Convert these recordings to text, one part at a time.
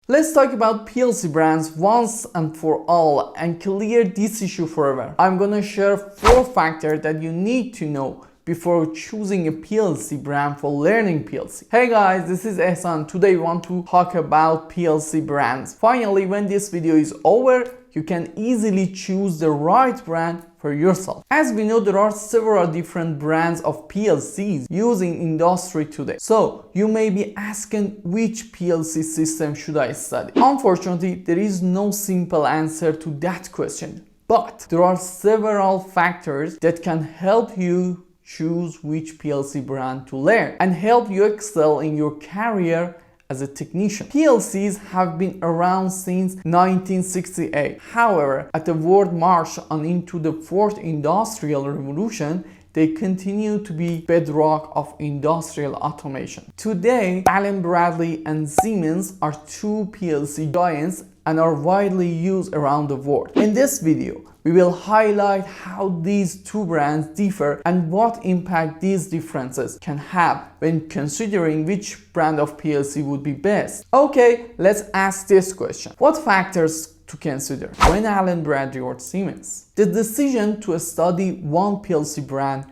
Let's talk about PLC brands once and for all and clear this issue forever. I'm gonna share 4 factors that you need to know before choosing a PLC brand for Learning PLC. Hey guys, this is Ehsan. Today we want to talk about PLC brands. Finally, when this video is over, you can easily choose the right brand for yourself. As we know, there are several different brands of PLCs used in industry today. So you may be asking, which PLC system should I study? Unfortunately, there is no simple answer to that question, but there are several factors that can help you choose which PLC brand to learn and help you excel in your career as a technician. PLCs have been around since 1968. However, at the world march on into the 4th industrial revolution, they continue to be bedrock of industrial automation. Today, Allen Bradley and Siemens are 2 PLC giants and are widely used around the world. In this video, we will highlight how these 2 brands differ and what impact these differences can have when considering which brand of PLC would be best. Okay, let's ask this question. What factors to consider when Allen Bradley or Siemens? The decision to study one PLC brand,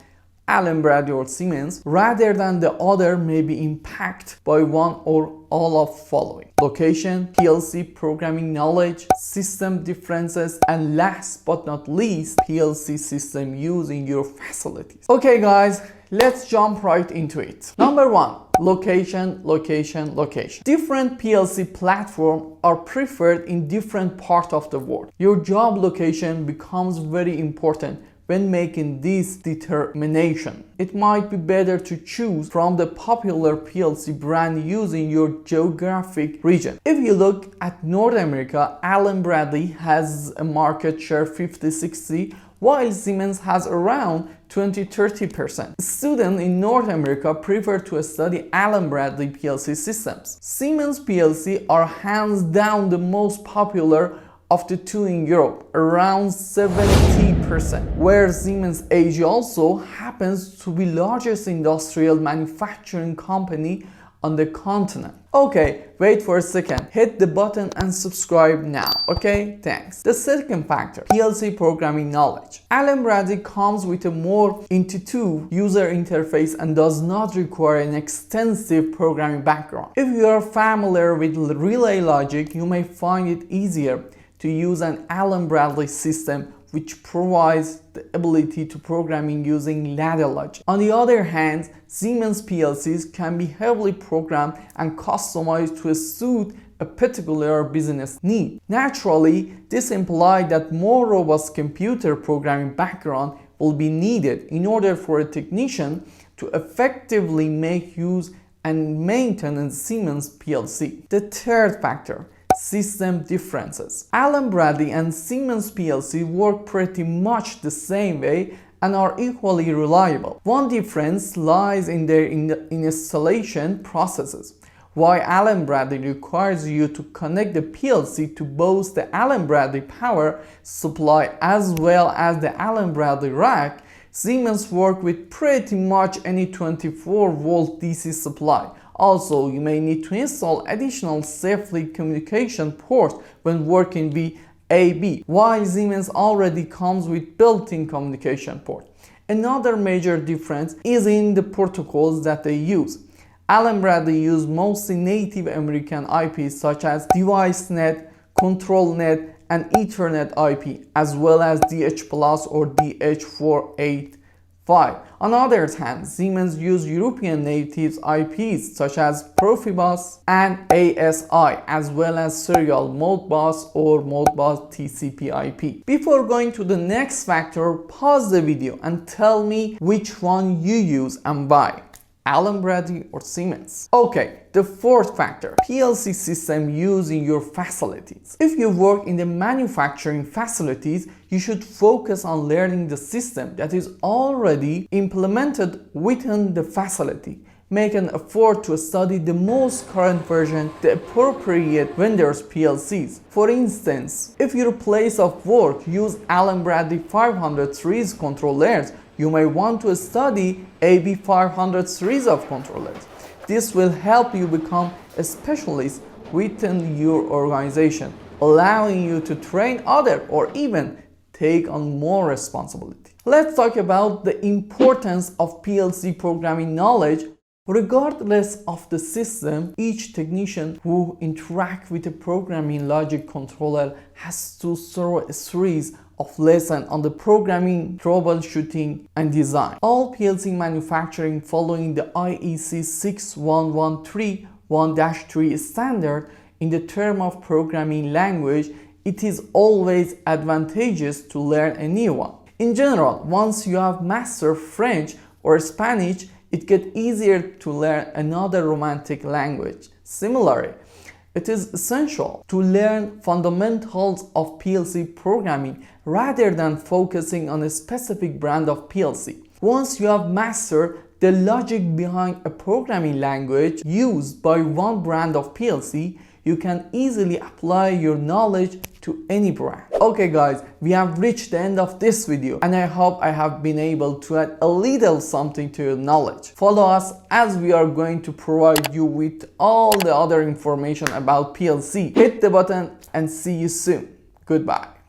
Allen Bradley or Siemens, rather than the other may be impacted by one or all of following: location, PLC programming knowledge, system differences, and last but not least, PLC system used in your facilities. Okay guys, let's jump right into it. Number 1, location. Different PLC platforms are preferred in different parts of the world. Your job location becomes very important when making this determination. It might be better to choose from the popular PLC brand used in your geographic region. If you look at North America, Allen Bradley has a market share 50-60, while Siemens has around 20-30%. Students in North America prefer to study Allen Bradley PLC systems. Siemens PLC are hands down the most popular of the 2 in Europe, around 70%, where Siemens AG also happens to be largest industrial manufacturing company on the continent. Okay, wait for a second, hit the button and subscribe now, okay? Thanks. The second factor, PLC programming knowledge. Allen Bradley comes with a more intuitive user interface and does not require an extensive programming background. If you are familiar with relay logic, you may find it easier to use an Allen Bradley system which provides the ability to programming using ladder logic. On the other hand, Siemens PLCs can be heavily programmed and customized to suit a particular business need. Naturally, this implies that more robust computer programming background will be needed in order for a technician to effectively make use and maintain a Siemens PLC. The third factor, system differences. Allen Bradley and Siemens PLC work pretty much the same way and are equally reliable. One difference lies in their installation processes. While Allen Bradley requires you to connect the PLC to both the Allen Bradley power supply as well as the Allen Bradley rack, Siemens work with pretty much any 24-volt DC supply. Also, you may need to install additional safely communication ports when working with AB, while Siemens already comes with built-in communication port. Another major difference is in the protocols that they use. Allen Bradley use mostly native American IPs such as DeviceNet, ControlNet, and Ethernet IP, as well as DH+ or DH485. On the other hand, Siemens use European native IPs such as Profibus and ASI, as well as serial Modbus or Modbus TCP IP. Before going to the next factor, pause the video and tell me which one you use and why. Allen Bradley or Siemens? Okay, the fourth factor, PLC system used in your facilities. If you work in the manufacturing facilities, you should focus on learning the system that is already implemented within the facility. Make an effort to study the most current version, the appropriate vendor's PLCs. For instance, if your place of work use Allen Bradley 500 series controllers, you may want to study AB500 series of controllers. This will help you become a specialist within your organization, allowing you to train others or even take on more responsibility. Let's talk about the importance of PLC programming knowledge. Regardless of the system, each technician who interacts with a programming logic controller has to through a series of lessons on the programming, troubleshooting, and design. All PLC manufacturing following the IEC 61131-3 standard in the term of programming language, it is always advantageous to learn a new one. In general, once you have mastered French or Spanish, it gets easier to learn another romantic language. Similarly, it is essential to learn fundamentals of PLC programming rather than focusing on a specific brand of PLC. Once you have mastered the logic behind a programming language used by one brand of PLC, you can easily apply your knowledge to any brand. Okay guys, we have reached the end of this video and I hope I have been able to add a little something to your knowledge. Follow us as we are going to provide you with all the other information about PLC. Hit the button and see you soon. Goodbye.